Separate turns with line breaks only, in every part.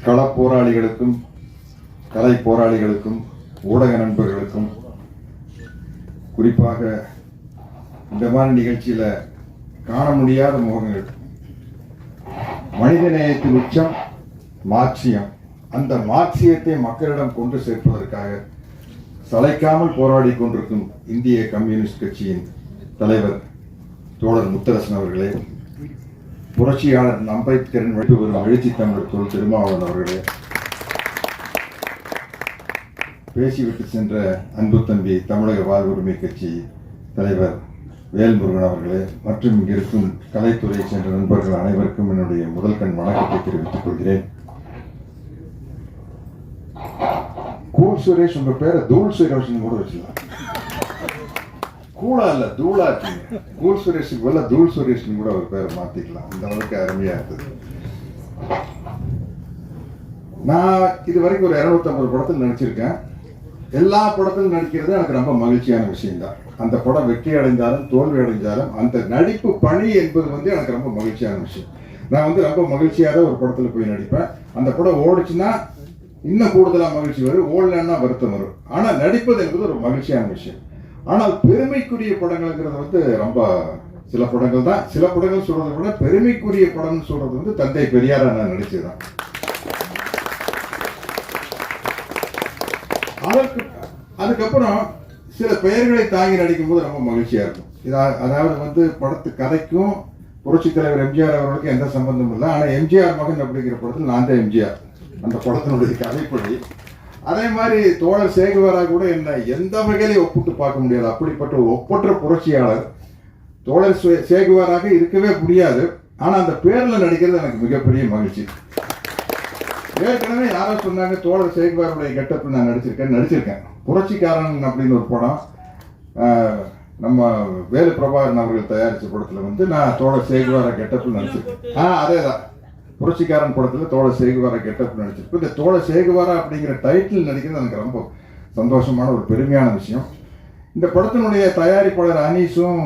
களப்போராளிகளுக்கும் கலை போராளிகளுக்கும் ஊடக நண்பர்களுக்கும் குறிப்பாக இந்த மாதிரி நிகழ்ச்சியில் காண முடியாத முகங்கள், மனிதநேயத்தின் உச்சம் மார்க்சியம். அந்த மார்க்சியத்தை மக்களிடம் கொண்டு சேர்ப்பதற்காக சளைக்காமல் போராடி கொண்டிருக்கும் இந்திய கம்யூனிஸ்ட் கட்சியின் தலைவர் தோழர் முத்தரசன் அவர்களே, புரட்சியாளர் அம்பேத்கரின் வழி வரும் எழுச்சி தமிழர் தொல் திருமாவளவன் அவர்களே, பேசிவிட்டு சென்ற அன்பு தம்பி தமிழக வாழ்வுரிமை கட்சி தலைவர் வேல்முருகன் அவர்களே, மற்றும் இங்கிருக்கும் கலைத்துறையை சென்ற நண்பர்கள் அனைவருக்கும் என்னுடைய முதல் கண் வணக்கத்தை தெரிவித்துக் கொள்கிறேன். கூல் சுரேஷ், உங்க பேரை தூள் சுரேஷ் கூட வச்சுக்கலாம். கூலா இல்ல தூளா இருக்கீங்க. கூல் சுரேஷுக்கு பதிலா தூள் சுரேஷ் கூட ஒரு பேரை மாத்திக்கலாம். இந்த அளவுக்கு அருமையா இருந்தது. நான் இது வரைக்கும் ஒரு 250 படத்தில் நடிச்சிருக்கேன். எல்லா படத்திலும் நடிக்கிறது எனக்கு ரொம்ப மகிழ்ச்சியான விஷயம்தான். அந்த படம் வெற்றி அடைந்தாலும் தோல்வி அடைந்தாலும் அந்த நடிப்பு பணி என்பது எனக்கு ரொம்ப மகிழ்ச்சியான விஷயம். நான் ரொம்ப மகிழ்ச்சியாக ஒரு படத்தில் போய் நடிப்பேன். அந்த படம் ஓடிச்சுன்னா இன்னும் கூடுதலாக மகிழ்ச்சி வரும், ஓடலன்னா வருத்தம் வரும். ஆனால் நடிப்பது என்பது ஒரு மகிழ்ச்சியான விஷயம். ஆனால் பெருமைக்குரிய படங்கள்ங்கிறது ரொம்ப சில படங்கள் தான். சில படங்கள் சொல்றதை விட பெருமைக்குரிய படம்னு சொல்றது தந்தை பெரியார நான் நடிச்சதுதான். அதுக்கப்புறம் சில பெயர்களை தாங்கி நடிக்கும் போது ரொம்ப மகிழ்ச்சியா இருக்கும். அதாவது படத்து கதைக்கும் புரட்சி தலைவர் எம்ஜிஆர் அவர்களுக்கு எந்த சம்பந்தமும் இல்லை. ஆனால் எம்ஜிஆர் மகன் அப்படிங்கிற படத்தில் நான் தான் எம்ஜிஆர். அந்த படத்தினுடைய கதைப்படி அதே மாதிரி தோழர் சேகுவாரா கூட என்ன எந்த வகையிலையும் ஒப்பிட்டு பார்க்க முடியாது. அப்படிப்பட்ட ஒரு ஒப்பற்ற புரட்சியாளர் தோழர் சேகுவாராக இருக்கவே முடியாது. ஆனால் அந்த பேரில் நடிக்கிறது எனக்கு மிகப்பெரிய மகிழ்ச்சி. ஏற்கனவே யாரோ சொன்னாங்க தோழர் சேகுவாருடைய கெட்டப்பில் நான் நடிச்சிருக்கேன். புரட்சிக்காரன் அப்படின்னு ஒரு படம் நம்ம வேலு பிரபாகரன் அவர்கள் தயாரித்த படத்தில் நான் தோழர் சேகுவார கெட்டப்பில் நடிச்சிருக்கேன். அதேதான், புரட்சிக்காரன் படத்தில் தோழர் சேகுவார கெட்டப்பில் நடிச்சிருக்கேன். இந்த தோழர் சேகுவாரா அப்படிங்கிற டைட்டில் நடிக்கிறது எனக்கு ரொம்ப சந்தோஷமான ஒரு பெருமையான விஷயம். இந்த படத்தினுடைய தயாரிப்பாளர் அனீஸும்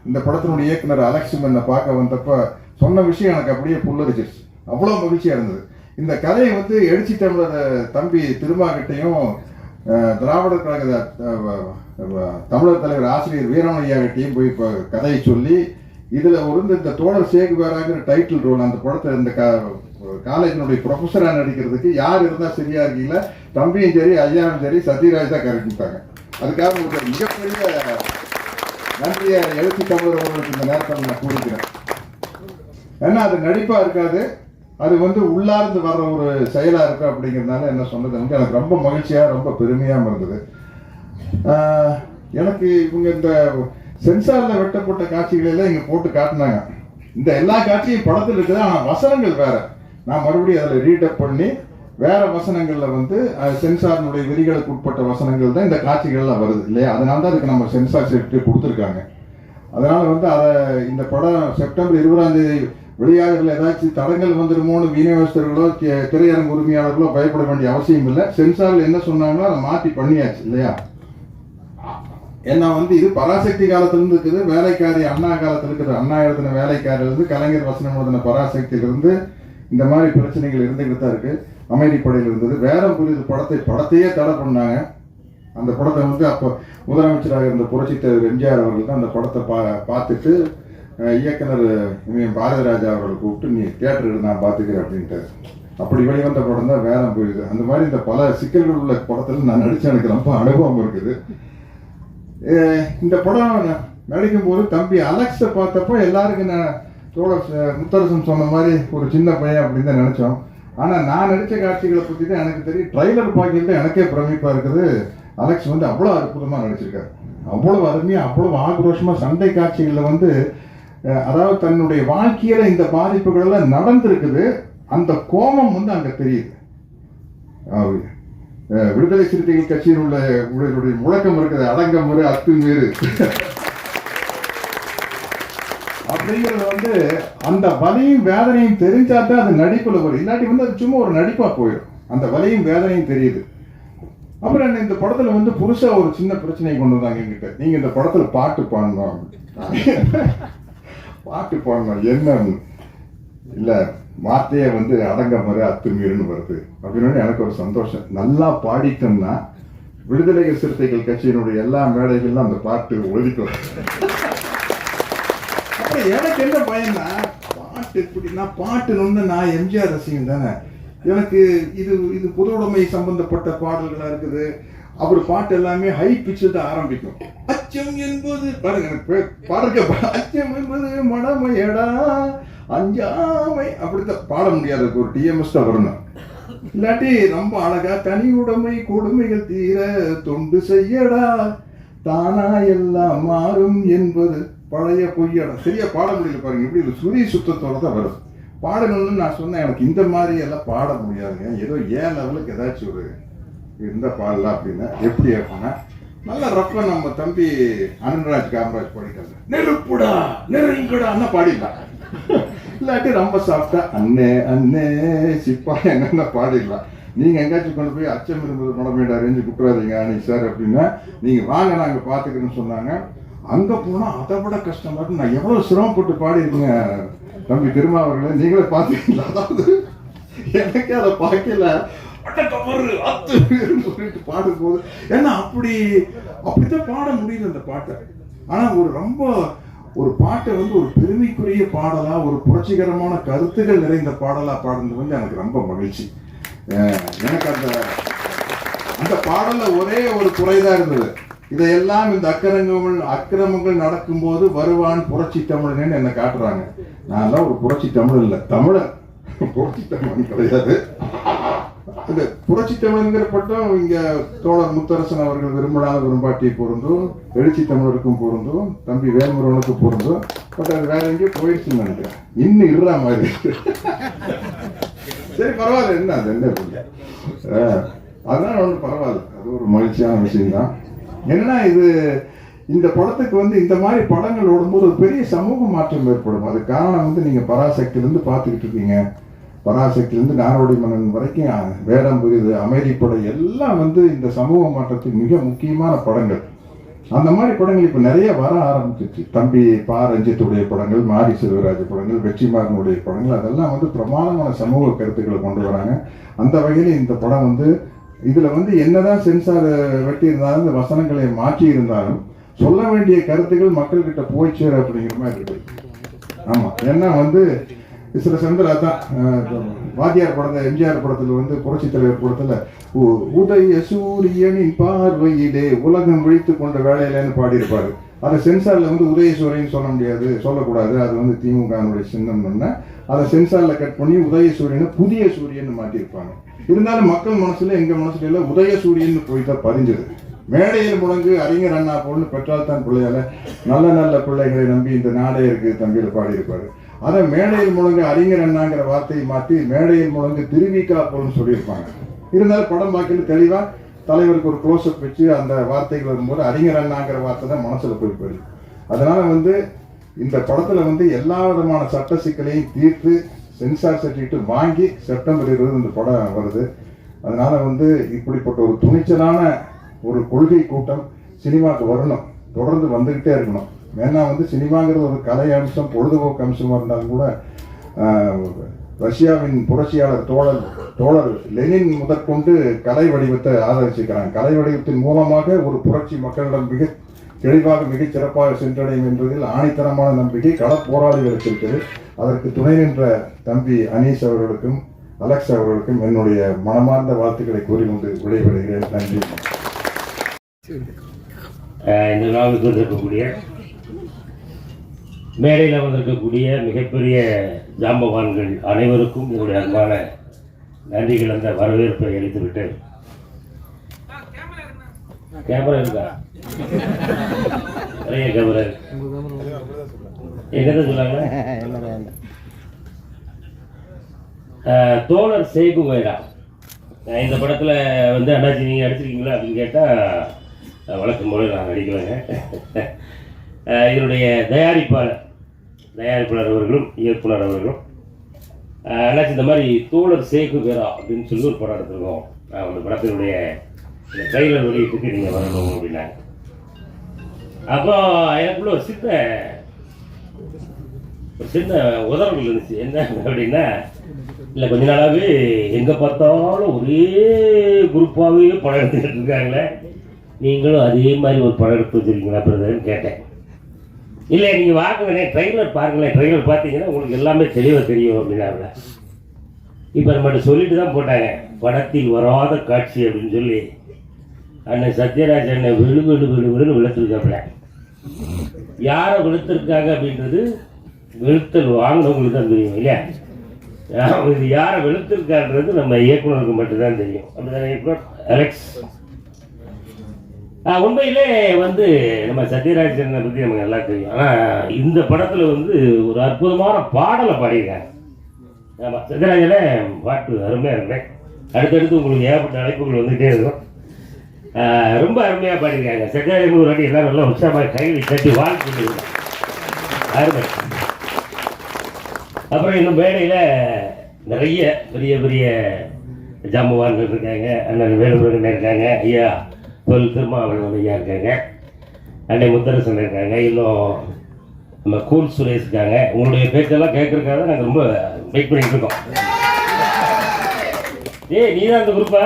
இந்த படத்தினுடைய இயக்குனர் அலெக்ஸும் என்னை பார்க்க வந்தப்ப சொன்ன விஷயம் எனக்கு அப்படியே புல்லரிச்சிருச்சு. அவ்வளோ மகிழ்ச்சியாக இருந்தது. இந்த கதையை எழுச்சி தமிழர் தம்பி திருமாகிட்டையும் திராவிடர் கழக தமிழர் தலைவர் ஆசிரியர் வீரமணியா கிட்டையும் போய் இப்போ கதையை சொல்லி இதில் இந்த தோழர் சேகுவாராங்கிற டைட்டில் ரோல் அந்த படத்தை இந்த காலேஜினுடைய ப்ரொஃபஸராக நடிக்கிறதுக்கு யார் இருந்தால் சரியா இருக்கீங்களா, தம்பியும் சரி ஐயாவும் சரி சத்யராஜ் தான் கரெக்டாங்க. அதுக்காக ஒரு மிகப்பெரிய நன்றியை எழுச்சி தமிழர் அவர்களுக்கு இந்த நேரத்தில் நான் கூறிக்கிறேன். ஏன்னா அது நடிப்பாக இருக்காது, அது உள்ளார்ந்து வர்ற ஒரு செயலாக இருக்கு. அப்படிங்கிறதுனால என்ன சொன்னது எனக்கு ரொம்ப மகிழ்ச்சியாக ரொம்ப பெருமையாக இருந்தது. எனக்கு இவங்க இந்த சென்சாரில் வெட்டப்பட்ட காட்சிகளெல்லாம் இங்கே போட்டு காட்டினாங்க. இந்த எல்லா காட்சியும் படத்தில் இருக்குது, ஆனால் வசனங்கள் வேற. நான் மறுபடியும் அதில் ரீடப் பண்ணி வேற வசனங்களில் சென்சாரினுடைய விதிகளுக்கு உட்பட்ட வசனங்கள் தான் இந்த காட்சிகள்லாம் வருது இல்லையா. அதனால தான் அதுக்கு நம்ம சென்சார் சர்டிஃபிகேட் கொடுத்துருக்காங்க. அதனால அதை இந்த படம் செப்டம்பர் 20ஆம் வெளியாகிறதுல ஏதாச்சும் தடங்கள் வந்துடுமோன்னு விநியோகஸ்தர்களோ திரையரங்கு உரிமையாளர்களோ பயப்பட வேண்டிய அவசியம் இல்லை. சென்சாரில் என்ன சொன்னாங்களோ அதை மாற்றி பண்ணியாச்சு இல்லையா. ஏன்னா இது பராசக்தி காலத்திலிருந்து இருக்குது, வேலைக்காரி அண்ணா காலத்தில் இருக்குது. அண்ணா எழுதின வேலைக்காரிலிருந்து கலைஞர் வசனம் எழுதின பராசக்தியிலிருந்து இந்த மாதிரி பிரச்சனைகள் இருந்துகிட்டு தான் இருக்கு. அமைதிப்படையில் இருந்தது. வேறம் புரியுது படத்தையே தடை பண்ணாங்க. அந்த படத்தை அப்போ முதலமைச்சராக இருந்த புரட்சி தலைவர் எம்ஜிஆர் அவர்கள் தான் அந்த படத்தை பார்த்துட்டு இயக்குனர் பாரதிராஜா அவர்களை கூப்பிட்டு நீ தியேட்டருக்கு நான் பார்த்துக்கிறேன் அப்படின்ட்டு அப்படி வெளிவந்த படம் தான் வேறம் போயிடுது. அந்த மாதிரி இந்த பல சிக்கல்கள் உள்ள படத்தில் நான் நடிச்ச எனக்கு ரொம்ப அனுபவம் இருக்குது. இந்த படம் நடிக்கும் போது தம்பி அலெக்ஸை பார்த்தப்போ எல்லாருக்கும் நான் தோழர் முத்தரசன் சொன்ன மாதிரி ஒரு சின்ன பையன் அப்படின்னு தான் நினைச்சோம். ஆனால் நான் நடித்த காட்சிகளை பற்றி தான் எனக்கு தெரியும். ட்ரைலர் பார்க்கிட்டு எனக்கே பிரமிப்பாக இருக்குது. அலெக்ஸ் அவ்வளோ அற்புதமாக நடிச்சிருக்காரு. அவ்வளவு அருமையாக அவ்வளவு ஆக்ரோஷமாக சண்டை காட்சிகளில் அதாவது தன்னுடைய வாழ்க்கையில இந்த பாதிப்புகள் எல்லாம் நடந்திருக்குது. அந்த கோபம் அங்க தெரியுது. விடுதலை சிறுத்தைகள் கட்சியில் உள்ள முழக்கம் இருக்குது, அடங்கம் முறை அத்துமீறு அப்படிங்கிறது அந்த வலியும் வேதனையும் தெரிஞ்சாதான் அது நடிப்புல வரும். இல்லாட்டி அது சும்மா ஒரு நடிப்பா போயிடும். அந்த வலியும் வேதனையும் தெரியுது. அப்புறம் இந்த படத்துல புதுசா ஒரு சின்ன பிரச்சனையை கொண்டு வந்தாங்க என்கிட்ட. நீங்க இந்த படத்துல பாட்டு பாடணும், பாட்டு பாடணும் என்ன இல்ல வார்த்தையே வந்து அடங்க மாதிரி அத்துமீறுன்னு வருது அப்படின்னு எனக்கு ஒரு சந்தோஷம். நல்லா பாடிட்டோம்னா விடுதலை சிறுத்தைகள் கட்சியினுடைய எல்லா மேடைகள்லாம் அந்த பாட்டு ஒழிக்கும். அப்புறம் எனக்கு என்ன பயன்னா, பாட்டு எப்படின்னா பாட்டுன்னு நான் எம்ஜிஆர் ரசிகன் தானே, எனக்கு இது இது பொது உடைமை சம்பந்தப்பட்ட பாடல்களா இருக்குது. அவர் பாட்டு எல்லாமே ஹை பிச்சில் தான் ஆரம்பிக்கும். அச்சம் என்பது பாருங்க, எனக்கு பாடுற அச்சம் என்பது மனமையடா அஞ்சாமை அப்படித்தான் பாட முடியாது. ஒரு டிஎம்எஸ் தான் வரணும். இல்லாட்டி ரொம்ப அழகா தனி உடைமை கொடுமைகள் தீர தொண்டு செய்யடா தானா எல்லாம் மாறும் என்பது பழைய பொய்யடா. சரியா பாட முடியல பாருங்க. இப்படி ஒரு சுரி சுத்தத்தோட தான் வரும். பாடணும்னு நான் சொன்னேன், எனக்கு இந்த மாதிரி எல்லாம் பாட முடியாதுங்க, ஏதோ ஏன் லெவலுக்கு ஏதாச்சும் ஒரு இந்த பாடலாம் அப்படின்னா எப்படி அப்படின்னா, நல்லா ரப்ப நம்ம தம்பி அனந்தராஜ் காமராஜ் பாடிட்டாங்க, நெருப்புடா நெருங்குடான்னா பாடிடலாம். இல்லாட்டி ரொம்ப சாப்பிட்டா அண்ணே அண்ணே சிப்பா என்னென்ன பாடிடலாம். நீங்க எங்கேயாச்சும் கொண்டு போய் அச்சம் இருந்தது மடமேடா ரேஞ்சு குட்டுறாதீங்க அன்னைக்கு சார் அப்படின்னா, நீங்க வாங்க நாங்க பாத்துக்கிறேன்னு சொன்னாங்க. அங்க போனா அதை விட கஷ்டமா இருக்கு. நான் எவ்வளவு சிரமப்பட்டு பாடி இருக்கீங்க தம்பி திருமாவர்களே, நீங்களே பாத்தீங்களா? அதாவது எனக்கு அதை பார்க்கல சொல்லிட்டு பாடும்போது ஏன்னா அப்படித்தான் பாட முடியல அந்த பாட்டை. ஆனா ரொம்ப ஒரு பாட்டை வந்து ஒரு பெருமைக்குரிய பாடலா, ஒரு புரட்சிகரமான கருத்துக்கள் நிறைந்த பாடலா பாடுறது வந்து எனக்கு ரொம்ப மகிழ்ச்சி. எனக்கு அந்த பாடல்ல ஒரே ஒரு குறைதான் இருந்தது. இதையெல்லாம் இந்த அக்கிரமங்கள் நடக்கும்போது வருவான் புரட்சி தமிழன் என்ன காட்டுறாங்க. நான் தான் ஒரு புரட்சி தமிழ் இல்லை, தமிழன். புரட்சி தமிழன் கிடையாது. அந்த புரட்சி தமிழன்கிற பட்டம் இங்க தோழர் முத்தரசன் அவர்கள் விரும்பினால விரும்பாட்டியை பொருந்தும், எழுச்சி தமிழருக்கும் பொருந்தும், தம்பி வேல்முருகனுக்கு பொருந்தும். பட் அது வேற எங்கேயும் போயிடுச்சுன்னு நினைக்கிறேன். இன்னும் இருற மாதிரி. சரி பரவாயில்ல, என்ன அது என்ன அதனால ஒன்றும் பரவாயில்ல, அது ஒரு மகிழ்ச்சியான விஷயம்தான். என்னன்னா இந்த படத்துக்கு வந்து இந்த மாதிரி படங்கள் ஓடும்போது ஒரு பெரிய சமூக மாற்றம் ஏற்படும். அது காரணம் வந்து நீங்க பராசக்தியிலிருந்து பார்த்துக்கிட்டு இருக்கீங்க. பராசக்தியிலிருந்து நாடோடி மன்னன் வரைக்கும், வேடம் புரியுது, அமைதிப்படை எல்லாம் வந்து இந்த சமூக மாற்றத்துக்கு மிக முக்கியமான படங்கள். அந்த மாதிரி படங்கள் இப்ப நிறைய வர ஆரம்பிச்சிச்சு. தம்பி பா ரஞ்சித்துடைய படங்கள், மாரி செல்வராஜ் படங்கள், வெற்றிமாறனுடைய படங்கள், அதெல்லாம் வந்து பிரமாதமான சமூக கருத்துக்களை கொண்டு வராங்க. அந்த வகையில் இந்த படம் வந்து இதுல வந்து என்னதான் சென்சார் வெட்டி இருந்தாலும், இந்த வசனங்களை மாற்றி இருந்தாலும் சொல்ல வேண்டிய கருத்துக்கள் மக்கள் கிட்ட போய் சேர அப்படிங்கிற மாதிரி இருக்கு. ஆமா, ஏன்னா வந்து சில சந்தர் அதான் வாத்தியார் படத்துல, எம்ஜிஆர் படத்துல வந்து புரட்சி தலைவர் படத்துல உதய சூரியனின் பார்வையிலே உலகம் விழித்து கொண்ட வேலையிலன்னு பாடியிருப்பாரு. அதை சென்சார்ல வந்து உதயசூரியன் சொல்ல முடியாது, சொல்லக்கூடாது, அது வந்து திமுகனுடைய சின்னம்னு அதை சென்சார்ல கட் பண்ணி உதயசூரியனை புதிய சூரியன் மாற்றிருப்பாங்க. இருந்தாலும் மக்கள் மனசுல, எங்க மனசுல எல்லாம் உதயசூரியன் போய்தான் பதிஞ்சது. மேடையில் முழங்கு அறிஞர் அண்ணா போன்னு பெற்றால் தான் பிள்ளையால நல்ல நல்ல பிள்ளைகளை நம்பி இந்த நாடே இருக்கு தம்பியில பாடியிருப்பாரு. அதை மேடையில் முழங்கு அறிஞர் அண்ணாங்கிற வார்த்தையை மாற்றி மேடையில் முழங்கு திருவிக்கா போல்னு சொல்லியிருப்பாங்க. இருந்தாலும் படம் பார்க்கல தெளிவா தலைவருக்கு ஒரு க்ளோஸ்அப் வச்சு அந்த வார்த்தைகள் வரும்போது அறிஞர் அண்ணாங்கிற வார்த்தை தான் மனசுல போய் போயிடுது. அதனால வந்து இந்த படத்துல வந்து எல்லா விதமான சட்ட சிக்கலையும் தீர்த்து சென்சார் சர்டிஃபிகேட் வாங்கி செப்டம்பர் 20 இந்த படம் வருது. அதனால வந்து இப்படிப்பட்ட ஒரு துணிச்சலான ஒரு கொள்கை கூட்டம் சினிமாவுக்கு வரணும், தொடர்ந்து வந்துகிட்டே இருக்கணும். ஏன்னா வந்து சினிமாங்கிறது ஒரு கலை அம்சம், பொழுதுபோக்கு அம்சமா இருந்தாலும் கூட ரஷ்யாவின் புரட்சியாளர் தோழர் லெனின் முதற்கொண்டு கலை வடிவத்தை ஆதரிச்சுக்கிறாங்க. கலை வடிவத்தின் மூலமாக ஒரு புரட்சி மக்களிடம் மிக தெளிவாக மிகச் சிறப்பாக சென்றடையும் என்பதில் ஆணித்தரமான நம்பிக்கை கள போராளிகளுக்கு இருக்கிறது. அதற்கு துணை நின்ற தம்பி அனீஸ் அவர்களுக்கும் அலெக்ஸ் அவர்களுக்கும் என்னுடைய மனமார்ந்த வாழ்த்துக்களை கூறிக்கொண்டு விடைபெறுகிறேன். நன்றி.
இந்த நாளுக்கு வந்திருக்கக்கூடிய மேடையில் வந்திருக்கக்கூடிய மிகப்பெரிய ஜாம்பவான்கள் அனைவருக்கும் என்னுடைய அன்பான நன்றிகள். அந்த வரவேற்பை அளித்துவிட்டு கேமரா இருக்கா? நிறைய கேமரா என்னதான் சொன்னாங்க? தோழர் சேகுவேரா இந்த படத்தில் வந்து அண்ணாச்சி நீங்கள் நடிச்சிருக்கீங்களா அப்படின்னு கேட்டால் வழக்கம் போல நான் நடிக்கலைங்க. இதனுடைய தயாரிப்பாளர் அவர்களும் இயக்குனர் அவர்களும் அண்ணாச்சி இந்த மாதிரி தோழர் சேகுவேரா அப்படின்னு சொல்லி ஒரு படம் எடுத்துருக்கோம், அந்த படத்தினுடைய இந்த ட்ரெய்லர் வெளியிட்டுக்கு நீங்கள் வரணும் அப்படின்னாங்க. அப்போ எனக்குள்ள ஒரு சின்ன ஒரு சின்ன உதறல் இருந்துச்சு. என்ன அப்படின்னா, இல்லை கொஞ்ச நாளாகவே எங்கே பார்த்தாலும் ஒரே குரூப்பாகவே படம் எடுத்துக்கிட்டு இருக்காங்களே, நீங்களும் அதே மாதிரி ஒரு படம் எடுத்து வச்சுருக்கீங்களா பிரதர்ன்னு கேட்டேன். இல்லை நீங்கள் வாங்குங்களே, ட்ரெய்லர் பாருங்களேன், ட்ரெய்லர் பார்த்தீங்கன்னா உங்களுக்கு எல்லாமே தெளிவாக தெரியும் அப்படின்னாங்க. இப்போ நம்மகிட்ட சொல்லிட்டு தான் போட்டாங்க, படத்தில் வராத காட்சி அப்படின்னு சொல்லி. அண்ணன் சத்யராஜ் அண்ணன் விழுன்னு விழுத்திருக்காப்புல. யாரை விழுத்திருக்காங்க அப்படின்றது வெளுத்தல் வாங்கினவங்களுக்கு தான் தெரியும் இல்லையா? இது யாரை வெளுத்திருக்கான்றது நம்ம இயக்குனருக்கு மட்டும்தான் தெரியும். அப்படிதானே இயக்குனர் அலெக்ஸ்? உண்மையிலே வந்து நம்ம சத்யராஜனை பற்றி நமக்கு நல்லா தெரியும். ஆனால் இந்த படத்தில் வந்து ஒரு அற்புதமான பாடலை பாடியிருக்காங்க. ஆமாம், சத்யராஜன பாட்டு அருமையாக இருக்கேன். அடுத்தடுத்து உங்களுக்கு ஏகப்பட்ட அழைப்புகள் வந்துகிட்டே இருக்கும். ரொம்ப அருமையாக பாடியிருக்காங்க. சத்யராஜன் ஒரு வாட்டி எல்லாம் நல்லா உற்சாகமாக கையில் கட்டி வாழ்த்து அருமை. அப்புறம் இன்னும் மேடையில் நிறைய பெரிய பெரிய ஜாம்பவான்கள் இருக்காங்க. அண்ணன் வேலுமுருகன் இருக்காங்க, ஐயா தொல் திருமாவளவன் ஐயா இருக்காங்க, அன்னை முத்தரசன் இருக்காங்க, இன்னும் நம்ம கூல் சுரேஷ் இருக்காங்க. உங்களுடைய பேச்செல்லாம் கேட்கறதுக்காக நாங்கள் ரொம்ப வெயிட் பண்ணிட்டு இருக்கோம். ஏய், நீ தான் அந்த குரூப்பா?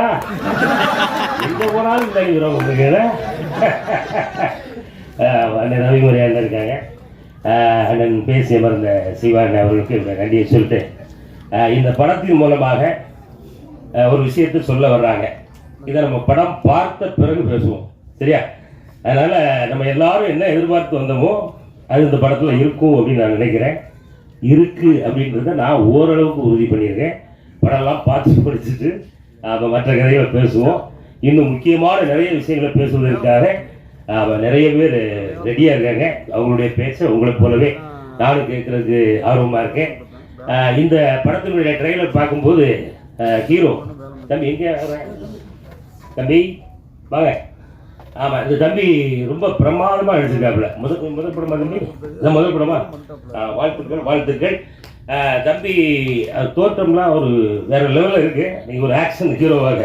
எங்கே போனாலும் இல்லை உங்களுக்கு. அண்ணன் ரவிமுறை அண்ணன் இருக்காங்க, அண்ணன் பேசிய மறந்த சிவான் அவர்களுக்கு நன்றியை சொல்லிட்டு இந்த படத்தின் மூலமாக ஒரு விஷயத்தை சொல்ல வர்றாங்க. இதை நம்ம படம் பார்த்த பிறகு பேசுவோம், சரியா? அதனால் நம்ம எல்லாரும் என்ன எதிர்பார்த்து வந்தோமோ அது இந்த படத்தில் இருக்கும் அப்படின்னு நான் நினைக்கிறேன். இருக்குது அப்படின்றத நான் ஓரளவுக்கு உறுதி பண்ணியிருக்கேன். படம்லாம் பார்த்து படிச்சுட்டு அப்போ மற்ற கதைகளை பேசுவோம். இன்னும் முக்கியமான நிறைய விஷயங்களை பேசுவதற்காக நிறைய பேர் ரெடியாக இருக்காங்க. அவங்களுடைய பேச்சை உங்களை போலவே நானும் கேட்குறதுக்கு ஆர்வமாக இருக்கேன். இந்த படத்தினுடைய ட்ரெய்லர் பார்க்கும்போது ஹீரோ தம்பி எங்கே தம்பி வாங்க. ஆமாம், இந்த தம்பி ரொம்ப பிரமாதமாக நடிச்சிருக்காப்புல. முதல் படமா தம்பி? இதான் முதல் படமா? வாழ்த்துக்கள். தம்பி தோற்றம்லாம் ஒரு வேறு லெவலில் இருக்குது. நீங்கள் ஒரு ஆக்ஷன் ஹீரோவாக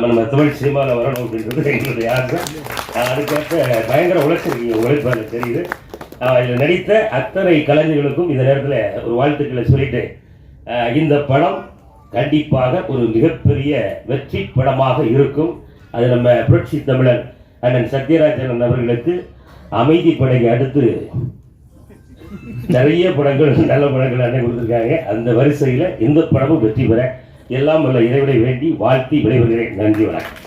நம்ம தமிழ் சினிமாவில் வரணும் அப்படின்றது எங்களுடைய ஆசை. அதுக்கேற்ற பயங்கர உழைப்பாக தெரியுது. இதில் நடித்த அத்தனை கலைஞர்களுக்கும் இந்த நேரத்தில் ஒரு வாழ்த்துக்களை சொல்லிட்டு, இந்த படம் கண்டிப்பாக ஒரு மிகப்பெரிய வெற்றி படமாக இருக்கும். அது நம்ம புரட்சி தமிழன் அண்ணன் சத்யராஜன் அவர்களுக்கு அமைதி படைக்கு அடுத்து நிறைய படங்கள், நல்ல படங்கள் அண்ணன் கொடுத்துருக்காங்க. அந்த வரிசையில் இந்த படமும் வெற்றி பெற எல்லாம் வல்ல இறைவனை வேண்டி வாழ்த்தி விடைபெறுகிறேன். நன்றி, வணக்கம்.